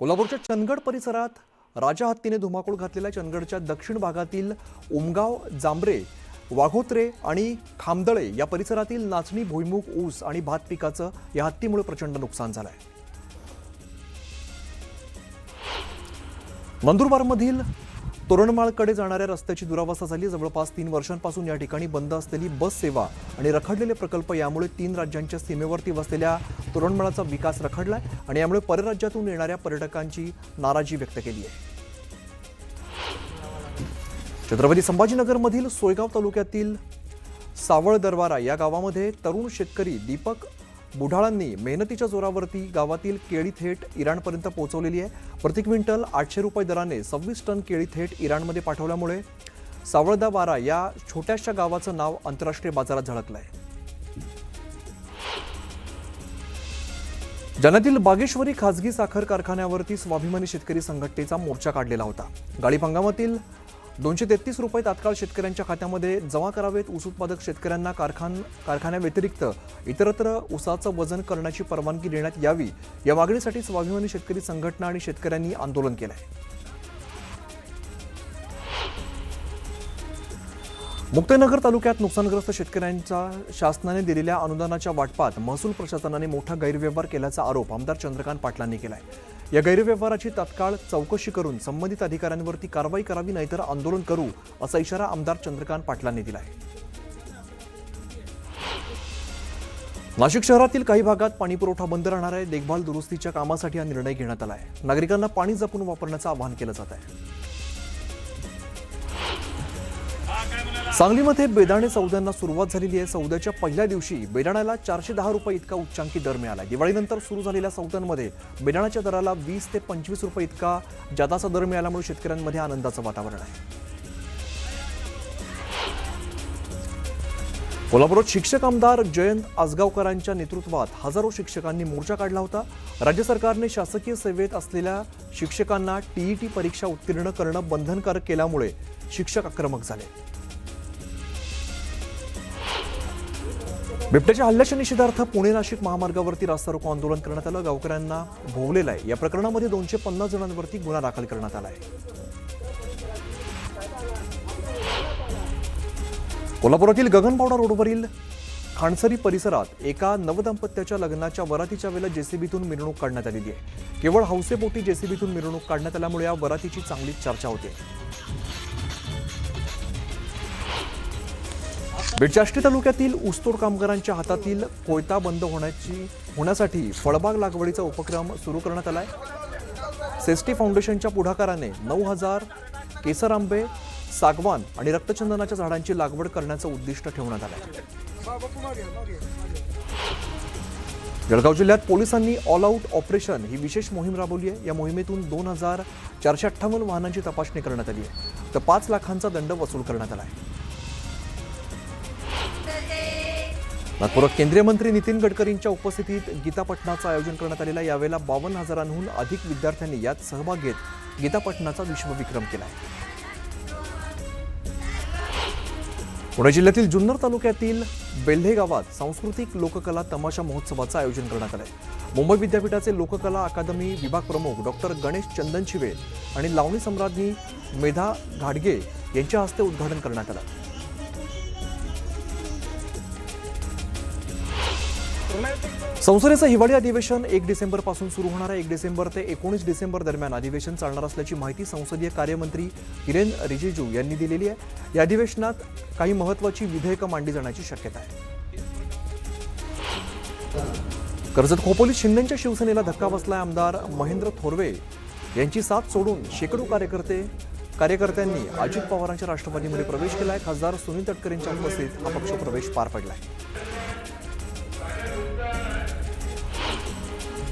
कोल्हापूरच्या चंदगड परिसरात राजा हत्तीने धुमाकूळ घातलेल्या चंदगडच्या दक्षिण भागातील उमगाव, जांभरे, वाघोत्रे आणि खामदळे या परिसरातील नाचणी, भुईमूग, ऊस आणि भात पिकाचं या हत्तीमुळे प्रचंड नुकसान झालंय। नंदुरबारमधील तोरणमाळकडे जाणाऱ्या रस्त्याची दुरावस्था झाली। जवळपास 3 वर्षांपासून या ठिकाणी बंद असलेली बस सेवा आणि रखडलेले प्रकल्प यामुळे 3 राज्यांच्या सीमेवरती वसलेल्या तोरणमाळाचा विकास रखडलाय आणि यामुळे परराज्यातून येणाऱ्या पर्यटकांची नाराजी व्यक्त केली आहे। छत्रपती संभाजीनगरमधील सोयगाव तालुक्यातील सावळ दरवारा या गावामध्ये तरुण शेतकरी दीपक बुढाळांनी मेहनतीच्या जोरावरती गावातील केळी थेट इराणपर्यंत पोहोचवलेली आहे। प्रति क्विंटल 800 रुपये दराने 26 टन केळी थेट इराणमध्ये पाठवल्यामुळे सावळदवारा या छोट्याशा गावाचं नाव आंतरराष्ट्रीय बाजारात झळकलंय। जालन्यातील बागेश्वरी खासगी साखर कारखान्यावरती स्वाभिमानी शेतकरी संघटनेचा मोर्चा काढलेला होता। गाळीप हंगामातील 233 रुपये तात्काळ शेतकऱ्यांच्या खात्यामध्ये जमा करावेत। ऊस उत्पादक शेतकऱ्यांना कारखान्याव्यतिरिक्त इतरत्र ऊसाचं वजन करण्याची परवानगी देण्यात यावी या मागणीसाठी स्वाभिमानी शेतकरी संघटना आणि शेतकऱ्यांनी आंदोलन केलंय। मुक्ताईनगर तालुक्यात नुकसानग्रस्त शेतकऱ्यांचा शासनाने दिलेल्या अनुदानाच्या वाटपात महसूल प्रशासनाने मोठा गैरव्यवहार केल्याचा आरोप आमदार चंद्रकांत पाटलांनी केलाय। या गैरव्यवहाराची तात्काळ चौकशी करून संबंधित अधिकाऱ्यांवरती कारवाई करावी, नाहीतर आंदोलन करू असा इशारा आमदार चंद्रकांत पाटलांनी दिलाय। नाशिक शहरातील काही भागात पाणीपुरवठा बंद राहणार आहे। देखभाल दुरुस्तीच्या कामासाठी हा निर्णय घेण्यात आला आहे। नागरिकांना पाणी जपून वापरण्याचं आवाहन केलं जात आहे। सांगलीमध्ये बेदाणे सौद्यांना सुरुवात झालेली आहे। सौद्याच्या पहिल्या दिवशी बेदाण्याला 410 रुपये इतका उच्चांकी दर मिळाला। दिवाळीनंतर सुरू झालेल्या सौद्यांमध्ये बेदाण्याच्या दराला 20 ते 25 रुपये इतका जादाचा दर मिळाल्यामुळे शेतकऱ्यांमध्ये आनंदाचं वातावरण आहे। कोल्हापुरात शिक्षक आमदार जयंत आसगावकरांच्या नेतृत्वात हजारो शिक्षकांनी मोर्चा काढला होता। राज्य सरकारने शासकीय सेवेत असलेल्या शिक्षकांना टीईटी परीक्षा उत्तीर्ण करणं बंधनकारक केल्यामुळे शिक्षक आक्रमक झाले। बिबट्याच्या हल्ल्याच्या निषेधार्थ पुणे नाशिक महामार्गावरती रास्ता रोको आंदोलन करण्यात आलं। गावकऱ्यांना भोवलेलं आहे। या प्रकरणामध्ये 250 जणांवरती गुन्हा दाखल करण्यात आला आहे। कोल्हापुरातील गगनबावडा रोडवरील खाणसरी परिसरात एका नवदंपत्याच्या लग्नाच्या वरातीच्या वेळेला जेसीबीतून मिरवणूक काढण्यात आलेली आहे। केवळ हौसेपोटी जेसीबीतून मिरवणूक काढण्यात आल्यामुळे या वरातीची चांगलीच चर्चा होते। बीडच्या आष्टी तालुक्यातील ऊसतोड कामगारांच्या हातातील कोयता बंद होण्यासाठी फळबाग लागवडीचा उपक्रम सुरू करण्यात आलाय। सेस्टी फाउंडेशनच्या पुढाकाराने 9000 केसर आंबे, सागवान आणि रक्तचंदनाच्या झाडांची लागवड करण्याचं उद्दिष्ट ठेवण्यात आलंय। जळगाव जिल्ह्यात पोलिसांनी ऑल आउट ऑपरेशन ही विशेष मोहीम राबवली आहे। या मोहिमेतून 2458 वाहनांची तपासणी करण्यात आली आहे, तर 5 लाखांचा दंड वसूल करण्यात आला आहे। नागपुरात केंद्रीय मंत्री नितीन गडकरींच्या उपस्थितीत गीता पठणाचं आयोजन करण्यात आलेलं आहे। यावेळेला 52,000हून अधिक विद्यार्थ्यांनी यात सहभाग घेत गीता पठणाचा विश्वविक्रम केला आहे। पुणे जिल्ह्यातील जुन्नर तालुक्यातील बेल्हे गावात सांस्कृतिक लोककला तमाशा महोत्सवाचं आयोजन करण्यात आलं आहे। मुंबई विद्यापीठाचे लोककला अकादमी विभाग प्रमुख डॉक्टर गणेश चंदनशिवे आणि लावणी सम्राज्ञी मेधा घाडगे यांच्या हस्ते उद्घाटन करण्यात आलं। संसदेचं हिवाळी अधिवेशन 1 डिसेंबरपासून सुरू होणार आहे। 1 डिसेंबर ते 19 डिसेंबर दरम्यान अधिवेशन चालणार असल्याची माहिती संसदीय कार्यमंत्री किरेन रिजिजू यांनी दिलेली आहे। या अधिवेशनात काही महत्त्वाची विधेयकं मांडली जाण्याची शक्यता आहे। कर्जत खोपोलीत शिंदेच्या शिवसेनेला धक्का बसलाय। आमदार महेंद्र थोरवे यांची साथ सोडून शेकडो कार्यकर्त्यांनी अजित पवारांच्या राष्ट्रवादीमध्ये प्रवेश केलाय। खासदार सुनील तटकरेंच्या उपस्थितीत हा पक्षप्रवेश पार पडलाय।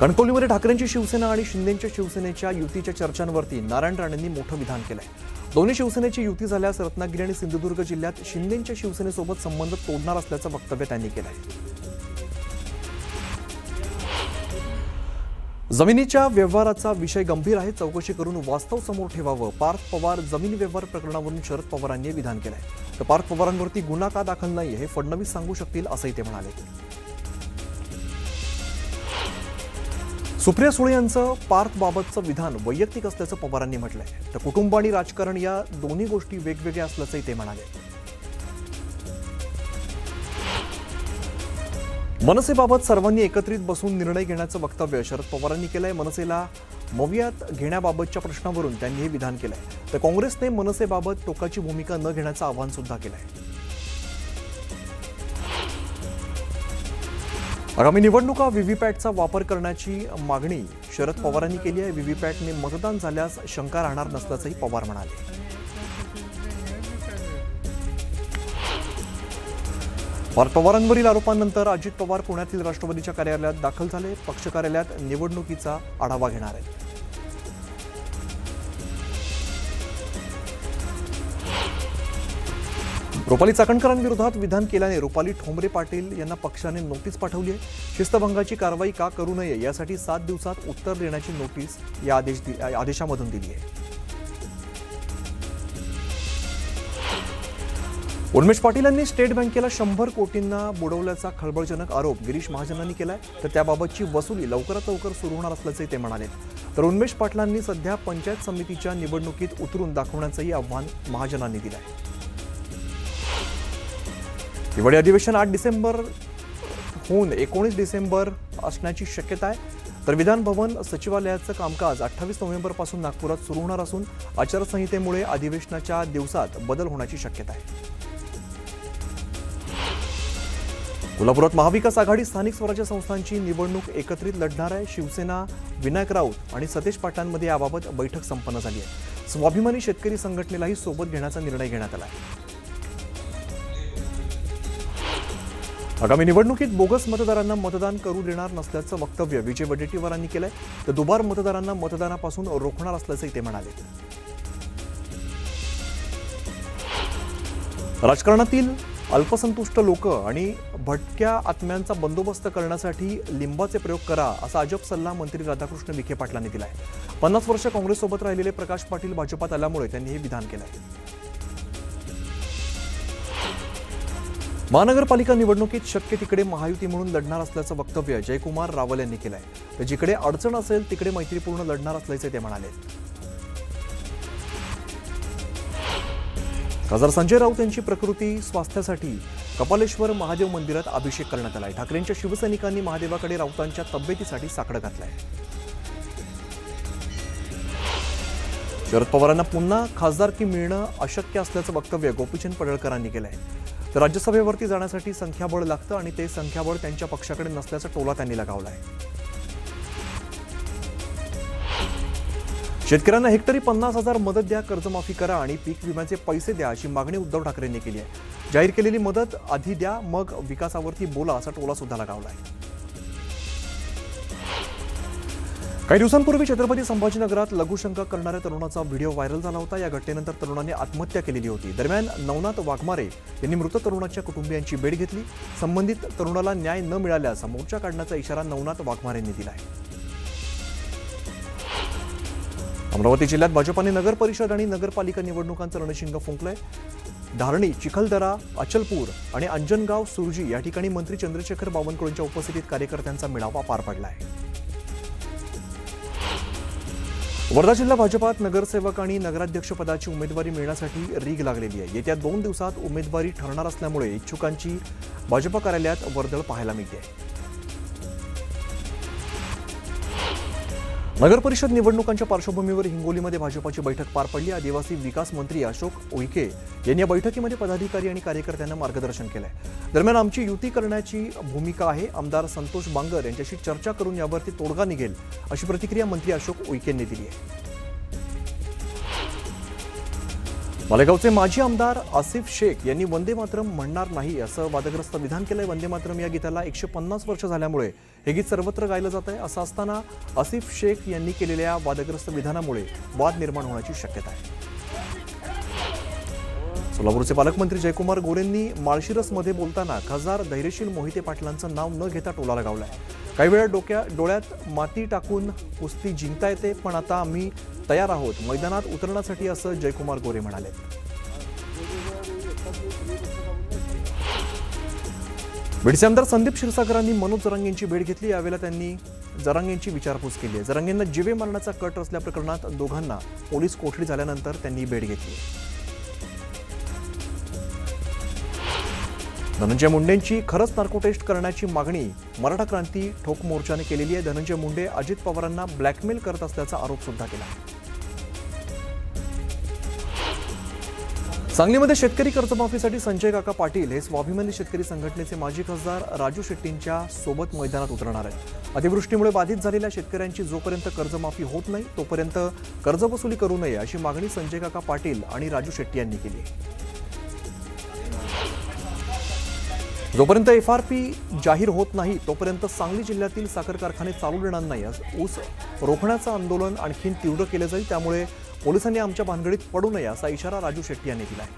कणकवलीमध्ये ठाकरेंची शिवसेना आणि शिंदेच्या शिवसेनेच्या युतीच्या चर्चांवरती नारायण राणेंनी मोठं विधान केलंय। दोन्ही शिवसेनेची युती झाल्यास रत्नागिरी आणि सिंधुदुर्ग जिल्ह्यात शिंदेच्या शिवसेनेसोबत संबंध तोडणार असल्याचं वक्तव्य त्यांनी केलंय। जमिनीच्या व्यवहाराचा विषय गंभीर आहे, चौकशी करून वास्तव समोर ठेवावं। पार्थ पवार जमीन व्यवहार प्रकरणावरून शरद पवारांनी विधान केलंय। तर पार्थ पवारांवरती गुन्हा का दाखल नाही हे फडणवीस सांगू शकतील असंही ते म्हणाले। सुप्रिया सुळे यांचं पार्थबाबतचं विधान वैयक्तिक असल्याचं पवारांनी म्हटलंय. तर कुटुंब आणि राजकारण या दोन्ही गोष्टी वेगवेगळ्या असल्याचंही ते म्हणाले. मनसेबाबत सर्वांनी एकत्रित बसून निर्णय घेण्याचं वक्तव्य शरद पवारांनी केलंय. मनसेला मवियात घेण्याबाबतच्या प्रश्नावरून त्यांनी हे विधान केलंय. तर काँग्रेसने मनसेबाबत टोकाची भूमिका न घेण्याचं आवाहन सुद्धा केलंय. आगामी निवडणुका व्हीव्हीपॅटचा वापर करण्याची मागणी शरद पवारांनी केली आहे. व्हीव्हीपॅटने मतदान झाल्यास शंका राहणार नसल्याचंही पवार म्हणाले. पवारांवरील आरोपांनंतर अजित पवार पुण्यातील राष्ट्रवादीच्या कार्यालयात दाखल झाले. पक्ष कार्यालयात निवडणुकीचा आढावा घेणार आहेत. रुपाली चाकणकरांविरोधात विधान केल्याने रुपाली ठोंबरे पाटील यांना पक्षाने नोटीस पाठवली आहे. शिस्तभंगाची कारवाई का करू नये यासाठी 7 दिवसात उत्तर देण्याची नोटीस या आदेशामधून दिली आहे. उन्मेष पाटील यांनी स्टेट बँकेला 100 कोटींना बुडवल्याचा खळबळजनक आरोप गिरीश महाजनांनी केलाय. तर त्याबाबतची वसुली लवकरात लवकर सुरू होणार असल्याचे ते म्हणाले. तर उन्मेष पाटलांनी सध्या पंचायत समितीच्या निवडणुकीत उतरून दाखवण्याचंही आव्हान महाजनांनी दिलं आहे. हिवाळी अधिवेशन 8 डिसेंबरहून 19 डिसेंबर असण्याची शक्यता आहे. तर विधान भवन सचिवालयाचं कामकाज 28 नोव्हेंबरपासून नागपुरात सुरू होणार असून आचारसंहितेमुळे अधिवेशनाच्या दिवसात बदल होण्याची शक्यता आहे. कोल्हापुरात महाविकास आघाडी स्थानिक स्वराज्य संस्थांची निवडणूक एकत्रित लढणार आहे. शिवसेना, विनायक राऊत आणि सतेज पाटलांमध्ये याबाबत बैठक संपन्न झाली आहे. स्वाभिमानी शेतकरी संघटनेलाही सोबत घेण्याचा निर्णय घेण्यात आला आहे. आगामी निवडणुकीत बोगस मतदारांना मतदान करू देणार नसल्याचं वक्तव्य विजय वडेट्टीवारांनी केलंय. तर दुबार मतदारांना मतदानापासून रोखणार असल्याचंही ते म्हणाले. राजकारणातील अल्पसंतुष्ट लोक आणि भटक्या आत्म्यांचा बंदोबस्त करण्यासाठी लिंबाचे प्रयोग करा असा अजब सल्ला मंत्री राधाकृष्ण विखे पाटलांनी दिलाय. 50 वर्ष काँग्रेससोबत राहिलेले प्रकाश पाटील भाजपात आल्यामुळे त्यांनी हे विधान केलंय. महानगरपालिका निवडणुकीत शक्य तिकडे महायुती म्हणून लढणार असल्याचं वक्तव्य जयकुमार रावल यांनी केलंय. तर जिकडे अडचण असेल तिकडे मैत्रीपूर्ण लढणार असल्याचे ते म्हणाले. खासदार संजय राऊत यांची प्रकृती स्वास्थ्यासाठी कपालेश्वर महादेव मंदिरात अभिषेक करण्यात आलाय. ठाकरेंच्या शिवसैनिकांनी महादेवाकडे राऊतांच्या तब्येतीसाठी साकडं घातलंय. शरद पवारांना पुन्हा खासदारकी मिळणं अशक्य असल्याचं वक्तव्य गोपीचंद पडळकरांनी केलंय. तर राज्यसभेवरती जाण्यासाठी संख्याबळ लागतं आणि ते संख्याबळ त्यांच्या पक्षाकडे नसल्याचा टोला त्यांनी लगावलाय. शेतकऱ्यांना हेक्टरी 50,000 मदत द्या, कर्जमाफी करा आणि पीक विम्याचे पैसे द्या अशी मागणी उद्धव ठाकरेंनी केली आहे. जाहीर केलेली मदत आधी द्या, मग विकासावरती बोला असा टोला सुद्धा लगावलाय. काही दिवसांपूर्वी छत्रपती संभाजीनगरात लघुशंका करणाऱ्या तरुणाचा व्हिडिओ व्हायरल झाला होता. या घटनेनंतर तरुणाने आत्महत्या केलेली होती. दरम्यान नवनाथ वाघमारे यांनी मृत तरुणाच्या कुटुंबियांची भेट घेतली. संबंधित तरुणाला न्याय न मिळाल्यास मोर्चा काढण्याचा इशारा नवनाथ वाघमारेंनी दिला आहे. अमरावती जिल्ह्यात भाजपाने नगर परिषद आणि नगरपालिका निवडणुकांचं रणशिंग फुंकलंय. धारणी, चिखलदरा, अचलपूर आणि अंजनगाव सुरजी या ठिकाणी मंत्री चंद्रशेखर बावनकुळेंच्या उपस्थितीत कार्यकर्त्यांचा मेळावा पार पडलाय. वर्धा जिल्हा भाजपात नगरसेवक आणि नगराध्यक्षपदाची उमेदवारी मिळण्यासाठी रीग लागलेली आहे. येत्या 2 दिवसात उमेदवारी ठरणार असल्यामुळे इच्छुकांची भाजपा कार्यालयात वर्दळ पाहायला मिळते. नगरपरिषद निवडणुकांच्या पार्श्वभूमीवर हिंगोलीमध्ये भाजपाची बैठक पार पडली. आदिवासी विकास मंत्री अशोक उईके यांनी या बैठकीमध्ये पदाधिकारी आणि कार्यकर्त्यांना मार्गदर्शन केलंय. दरम्यान आमची युती करण्याची भूमिका आहे. आमदार संतोष बांगर यांच्याशी चर्चा करून यावरती तोडगा निघेल अशी प्रतिक्रिया मंत्री अशोक उईकेंनी दिली आहे. मालेगावचे माजी आमदार आसिफ शेख यांनी वंदे मातरम म्हणणार नाही असं वादग्रस्त विधान केलंय. वंदे मातरम या गीताला 150 वर्ष झाल्यामुळे हे गीत सर्वत्र गायलं जात आहे. असं असताना आसिफ शेख यांनी केलेल्या वादग्रस्त विधानामुळे वाद निर्माण होण्याची शक्यता आहे. सोलापूरचे पालकमंत्री जयकुमार गोरेंनी माळशिरसमध्ये बोलताना खासदार धैर्यशील मोहिते पाटलांचं नाव न घेता टोला लगावलाय. काही वेळा डोळ्यात माती टाकून कुस्ती जिंकता येते, पण आता आम्ही तयार आहोत मैदानात उतरण्यासाठी असं जयकुमार गोरे म्हणाले. बीडचे आमदार संदीप क्षीरसागरांनी मनोज जरांगे यांची भेट घेतली। यावेळेला त्यांनी जरांगे यांची विचारपूस केली आहे। जरांगेंना जीवे मारण्याचा कट रचल्या प्रकरणात दोघांना पोलीस कोठडी झाल्यानंतर त्यांनी ही भेट घेतली। धनंजय मुंडेंची खरंच नार्को टेस्ट करण्याची मागणी मराठा क्रांती ठोक मोर्चाने केलेली आहे। धनंजय मुंडे अजित पवारांना ब्लॅकमेल करत असल्याचा आरोप सुद्धा केला। सांगलीमध्ये शेतकरी कर्जमाफीसाठी संजय काका पाटील हे स्वाभिमानी शेतकरी संघटनेचे माजी खासदार राजू शेट्टींच्या सोबत मैदानात उतरणार आहेत। अतिवृष्टीमुळे बाधित झालेल्या शेतकऱ्यांची जोपर्यंत कर्जमाफी होत नाही तोपर्यंत कर्जवसुली करू नये अशी मागणी संजय काका पाटील आणि राजू शेट्टी यांनी केली। जोपर्यंत FRP जाहीर होत नाही तोपर्यंत सांगली जिल्ह्यातील साखर कारखाने चालू देणार नाही। ऊस रोखण्याचं आंदोलन आणखी तीव्र केले जाईल, त्यामुळे पोलिसांनी आमच्या भानगडीत पडू नये असा इशारा राजू शेट्टी यांनी दिला आहे।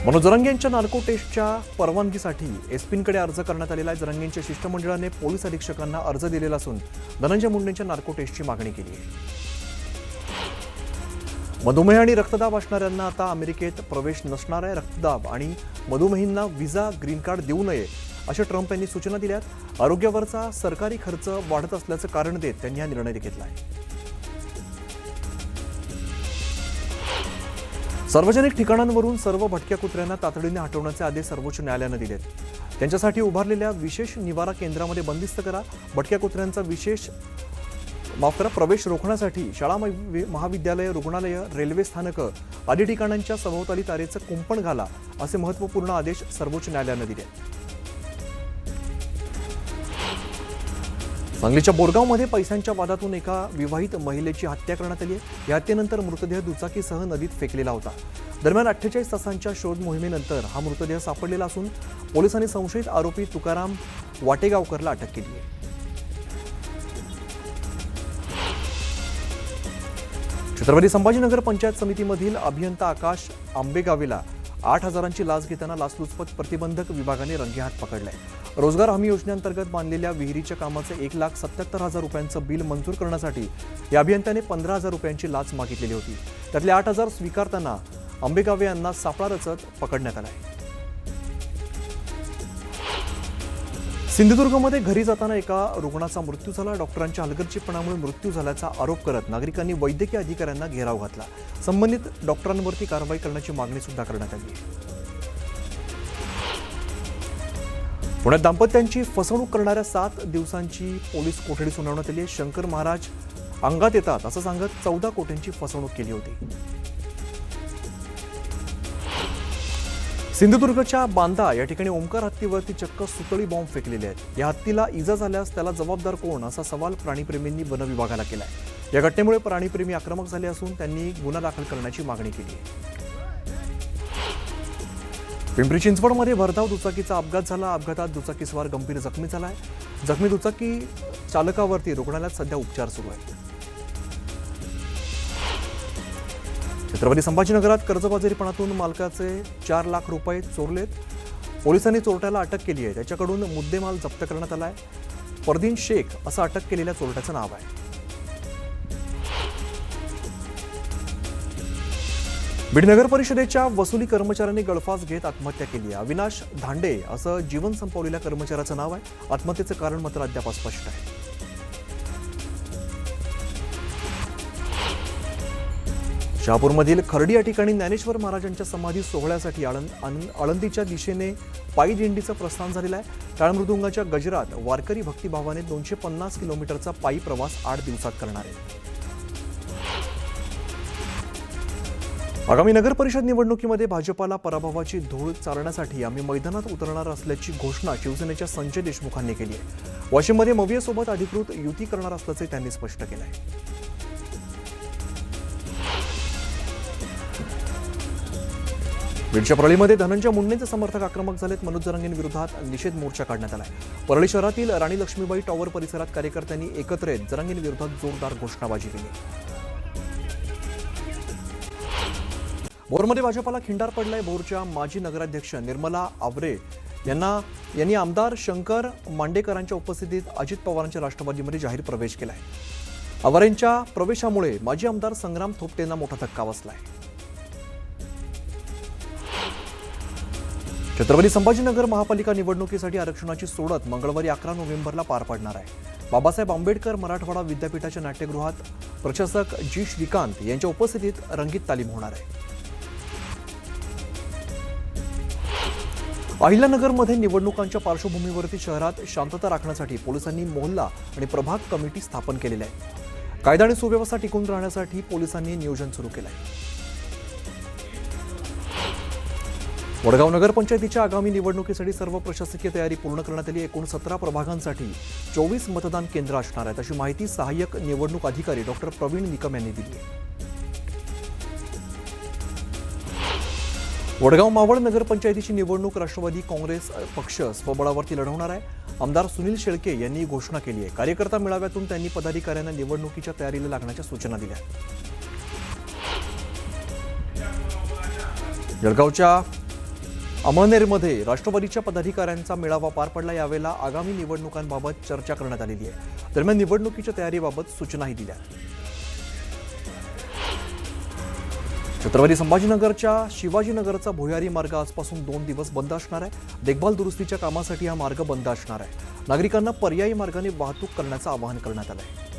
मनोज जरांगे यांच्या नार्को टेस्टच्या परवानगीसाठी एसपींकडे अर्ज करण्यात आलेला आहे। जरांगेंच्या शिष्टमंडळाने पोलीस अधीक्षकांना अर्ज दिलेला असून धनंजय मुंडेंच्या नार्को टेस्टची मागणी केली आहे। मधुमेह आणि रक्तदाब असणाऱ्यांना आता अमेरिकेत प्रवेश नसणार आहे। रक्तदाब आणि मधुमेहींना व्हिसा ग्रीन कार्ड देऊ नये अशा ट्रम्प यांनी सूचना दिल्यात। आरोग्यावरचा सरकारी खर्च वाढत असल्याचं कारण देत त्यांनी हा निर्णय घेतला आहे। सार्वजनिक ठिकाणांवरून सर्व भटक्या कुत्र्यांना तातडीने हटवण्याचे आदेश सर्वोच्च न्यायालयाने दिलेत। त्यांच्यासाठी उभारलेल्या विशेष निवारा केंद्रामध्ये बंदिस्त करा। भटक्या कुत्र्यांचा प्रवेश रोखण्यासाठी शाळा, महाविद्यालय, रुग्णालय, रेल्वे स्थानकं आदी ठिकाणांच्या सभोवताली तारेचं कुंपण घाला असे महत्त्वपूर्ण आदेश सर्वोच्च न्यायालयाने दिले। सांगलीच्या बोरगावमध्ये पैशांच्या वादातून एका विवाहित महिलेची हत्या करण्यात आली आहे। या हत्येनंतर मृतदेह दुचाकीसह नदीत फेकलेला होता। दरम्यान 48 तासांच्या शोध मोहिमेनंतर हा मृतदेह सापडलेला असून पोलिसांनी संशयित आरोपी तुकाराम वाटेगावकरला अटक केली आहे। छत्रपती संभाजीनगर पंचायत समितीमधील अभियंता आकाश आंबेगावेला 8,000ची लाच घेताना लाचलुचपत प्रतिबंधक विभागाने रंगेहात पकडलाय। रोजगार हमी योजनेअंतर्गत बांधलेल्या विहिरीच्या कामाचे 1,77,000 रुपयांचं बिल मंजूर करण्यासाठी या अभियंत्याने 15,000 रुपयांची लाच मागितलेली होती। त्यातले 8,000 स्वीकारताना आंबेगावे यांना सापळा रचत पकडण्यात आलाय। सिंधुदुर्गमध्ये घरी जाताना एका रुग्णाचा मृत्यू झाला। डॉक्टरांच्या हलगर्जीपणामुळे मृत्यू झाल्याचा आरोप करत नागरिकांनी वैद्यकीय अधिकाऱ्यांना घेराव घातला। संबंधित डॉक्टरांवरती कारवाई करण्याची मागणी सुद्धा करण्यात आली आहे। पुण्यात दाम्पत्यांची फसवणूक करणाऱ्या 7 दिवसांची पोलीस कोठडी सुनावण्यात आली आहे। शंकर महाराज अंगात येतात असं सांगत 14 कोटींची फसवणूक केली होती। सिंधुदुर्गच्या बांदा या ठिकाणी ओमकार हत्तीवरती चक्क सुतळी बॉम्ब फेकलेले आहेत। या हत्तीला इजा झाल्यास त्याला जबाबदार कोण असा सवाल प्राणीप्रेमींनी वन विभागाला केलाय। या घटनेमुळे प्राणीप्रेमी आक्रमक झाले असून त्यांनी गुन्हा दाखल करण्याची मागणी केली आहे। पिंपरी चिंचवडमध्ये भरधाव दुचाकीचा अपघात झाला। अपघातात दुचाकीस्वार गंभीर जखमी झालाय। जखमी दुचाकी चालकावरती रुग्णालयात सध्या उपचार सुरू आहेत। छत्रपती संभाजीनगरात कर्जबाजारीपणातून मालकाचे 4 लाख रुपये चोरलेत। पोलिसांनी चोरट्याला अटक केली आहे। त्याच्याकडून मुद्देमाल जप्त करण्यात आलाय। परदीन शेख असं अटक केलेल्या चोरट्याचं नाव आहे। बीड नगर परिषदेच्या वसुली कर्मचाऱ्यांनी गळफास घेत आत्महत्या केली आहे। अविनाश धांडे असं जीवन संपवलेल्या कर्मचाऱ्याचं नाव आहे। आत्महत्येचं कारण मात्र अद्याप अस्पष्ट आहे। शहापूरमधील खर्डी या ठिकाणी ज्ञानेश्वर महाराजांच्या समाधी सोहळ्यासाठी आळंदीच्या दिशेने पायी दिंडीचं प्रस्थान झालेलं आहे। टाळमृदुंगाच्या गजरात वारकरी भक्तिभावाने 250 किलोमीटरचा पायी प्रवास 8 दिवसात करणार आहे। आगामी नगर परिषद निवडणुकीमध्ये भाजपाला पराभवाची धूळ चालण्यासाठी आम्ही मैदानात उतरणार असल्याची घोषणा शिवसेनेच्या संजय देशमुखांनी केली आहे। वाशिममध्ये मवियासोबत अधिकृत युती करणार असल्याचे त्यांनी स्पष्ट केलं आहे। बीडच्या परळीमध्ये धनंजय मुंडेंचे समर्थक आक्रमक झालेत। मनोज जरांगेंविरोधात निषेध मोर्चा काढण्यात आलाय। परळी शहरातील राणी लक्ष्मीबाई टॉवर परिसरात कार्यकर्त्यांनी एकत्र येत जरांगेंविरोधात जोरदार घोषणाबाजी केली। भोरमध्ये भाजपाला खिंडार पडलाय। भोरच्या माजी नगराध्यक्ष निर्मला आवरे यांनी आमदार शंकर मांडेकरांच्या उपस्थितीत अजित पवारांच्या राष्ट्रवादीमध्ये जाहीर प्रवेश केलाय। आवरेंच्या प्रवेशामुळे माजी आमदार संग्राम थोपटेंना मोठा धक्का बसलाय। छत्रपती संभाजीनगर महापालिका निवडणुकीसाठी आरक्षणाची सोडत मंगळवारी 11 नोव्हेंबरला पार पडणार आहे। बाबासाहेब आंबेडकर मराठवाडा विद्यापीठाच्या नाट्यगृहात प्रशासक जी श्रीकांत यांच्या उपस्थितीत रंगीत तालीम होणार आहे। अहिल्यानगरमध्ये निवडणुकांच्या पार्श्वभूमीवरती शहरात शांतता राखण्यासाठी पोलिसांनी मोहल्ला आणि प्रभाग कमिटी स्थापन केलेल्या आहे। कायदा आणि सुव्यवस्था टिकून राहण्यासाठी पोलिसांनी नियोजन सुरू केलं आहे। वडगाव नगरपंचायतीच्या आगामी निवडणुकीसाठी सर्व प्रशासकीय तयारी पूर्ण करण्यात आली। एकूण 17 प्रभागांसाठी 24 मतदान केंद्र असणार आहेत, अशी माहिती सहाय्यक निवडणूक अधिकारी डॉक्टर प्रवीण निकम यांनी दिली आहे। वडगाव मावळ नगरपंचायतीची निवडणूक राष्ट्रवादी काँग्रेस पक्ष स्वबळावरती लढवणार आहे। आमदार सुनील शेळके यांनी ही घोषणा केली आहे। कार्यकर्ता मेळाव्यातून त्यांनी पदाधिकाऱ्यांना निवडणुकीच्या तयारीला लागण्याच्या सूचना दिल्या। जळगावच्या अमळनेरमध्ये राष्ट्रवादीच्या पदाधिकाऱ्यांचा मेळावा पार पडला। यावेळेला आगामी निवडणुकांबाबत चर्चा करण्यात आलेली आहे। दरम्यान निवडणुकीच्या तयारीबाबत सूचनाही दिल्या। छत्रपती संभाजीनगरच्या शिवाजीनगरचा भुयारी मार्ग आजपासून 2 दिवस बंद असणार आहे। देखभाल दुरुस्तीच्या कामासाठी हा मार्ग बंद असणार आहे। नागरिकांना पर्यायी मार्गाने वाहतूक करण्याचं आवाहन करण्यात आलं आहे।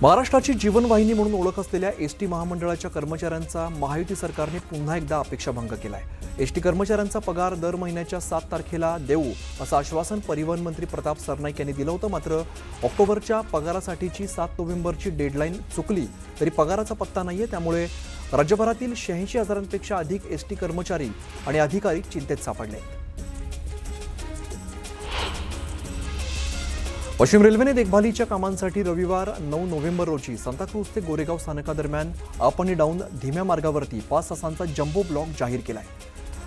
महाराष्ट्राची जीवनवाहिनी म्हणून ओळख असलेल्या एसटी महामंडळाच्या कर्मचाऱ्यांचा महायुती सरकारने पुन्हा एकदा अपेक्षाभंग केलाय। एसटी कर्मचाऱ्यांचा पगार दर महिन्याच्या 7 तारखेला देऊ असं आश्वासन परिवहन मंत्री प्रताप सरनाईक यांनी दिलं होतं। मात्र ऑक्टोबरच्या पगारासाठीची 7 नोव्हेंबरची डेडलाईन चुकली तरी पगाराचा पत्ता नाहीये। त्यामुळे राज्यभरातील 86,000पेक्षा अधिक एसटी कर्मचारी आणि अधिकारी चिंतेत सापडले। पश्चिम रेल्वेने देखभालीच्या कामांसाठी रविवार 9 नोव्हेंबर रोजी सांताक्रूझ ते गोरेगाव स्थानकादरम्यान अप आणि डाऊन धीम्या मार्गावरती 5 तासांचा जम्बो ब्लॉक जाहीर केलाय।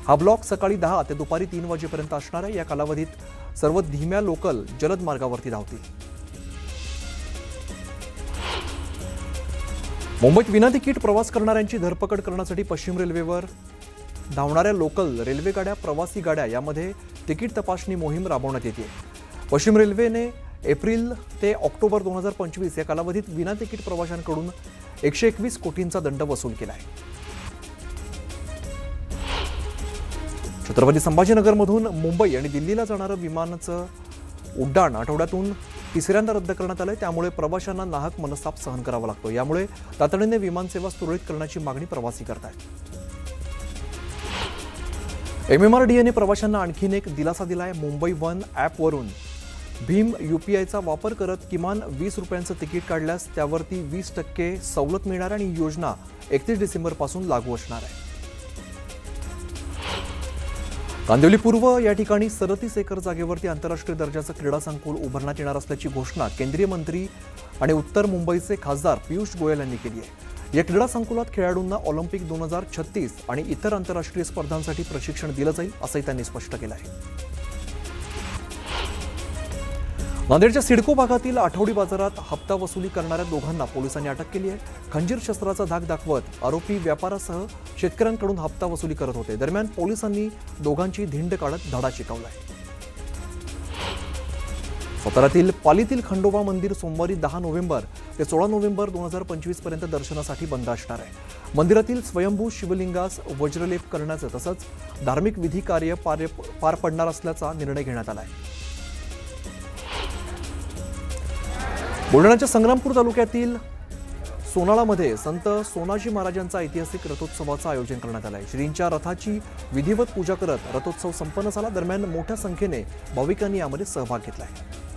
हा ब्लॉक सकाळी 10 ते दुपारी 3 वाजेपर्यंत असणार आहे। या कालावधीत सर्व धीम्या लोकल जलद मार्गावरती धावतील। मुंबईत विना तिकीट प्रवास करणाऱ्यांची धरपकड करण्यासाठी पश्चिम रेल्वेवर धावणाऱ्या लोकल रेल्वे गाड्या, प्रवासी गाड्या यामध्ये तिकीट तपासणी मोहीम राबवण्यात येते। पश्चिम रेल्वेने एप्रिल ते ऑक्टोबर 2025 या कालावधीत विना तिकीट प्रवाशांकडून 121 कोटींचा दंड वसूल केला आहे। छत्रपती संभाजीनगरमधून मुंबई आणि दिल्लीला जाणारं विमानाचं उड्डाण आठवड्यातून 3ऱ्यांदा रद्द करण्यात आलंय। त्यामुळे प्रवाशांना नाहक मनस्ताप सहन करावा लागतो। यामुळे तातडीने विमानसेवा सुरळीत करण्याची मागणी प्रवासी करतायत। MMRDAने प्रवाशांना आणखीन एक दिलासा दिलाय। मुंबई वन ॲपवरून भीम UPIचा वापर करत किमान 20 रुपयांचं तिकीट काढल्यास त्यावरती 20% सवलत मिळणार आणि ही योजना 31 डिसेंबरपासून लागू असणार आहे। कांदिवली पूर्व या ठिकाणी 37 एकर जागेवरती आंतरराष्ट्रीय दर्जाचं क्रीडा संकुल उभारण्यात येणार असल्याची घोषणा केंद्रीय मंत्री आणि उत्तर मुंबईचे खासदार पियुष गोयल यांनी केली आहे। या क्रीडा संकुलात खेळाडूंना ऑलिम्पिक 2036 आणि इतर आंतरराष्ट्रीय स्पर्धांसाठी प्रशिक्षण दिलं जाईल असंही त्यांनी स्पष्ट केलं आहे। नांदेडच्या सिडको भागातील आठवडी बाजारात हप्ता वसुली करणाऱ्या दोघांना पोलिसांनी अटक केली आहे। खंजीर शस्त्राचा धाक दाखवत आरोपी व्यापारासह शेतकऱ्यांकडून हप्ता वसुली करत होते। दरम्यान पोलिसांनी दोघांची धिंड काढत धडा शिकवलाय। साताऱ्यातील पालीतील खंडोबा मंदिर सोमवारी 10 नोव्हेंबर ते 16 नोव्हेंबर 2025 पर्यंत दर्शनासाठी बंद असणार आहे। मंदिरातील स्वयंभू शिवलिंगास वज्रलेप करण्याचं तसंच धार्मिक विधी कार्य पार पडणार असल्याचा निर्णय घेण्यात आला आहे। बुलढाण्याच्या संग्रामपूर तालुक्यातील सोनाळामध्ये संत सोनाजी महाराजांचा ऐतिहासिक रथोत्सवाचं आयोजन करण्यात आलं आहे। श्रींच्या रथाची विधिवत पूजा करत रथोत्सव संपन्न झाला। दरम्यान मोठ्या संख्येने भाविकांनी यामध्ये सहभाग घेतला आहे।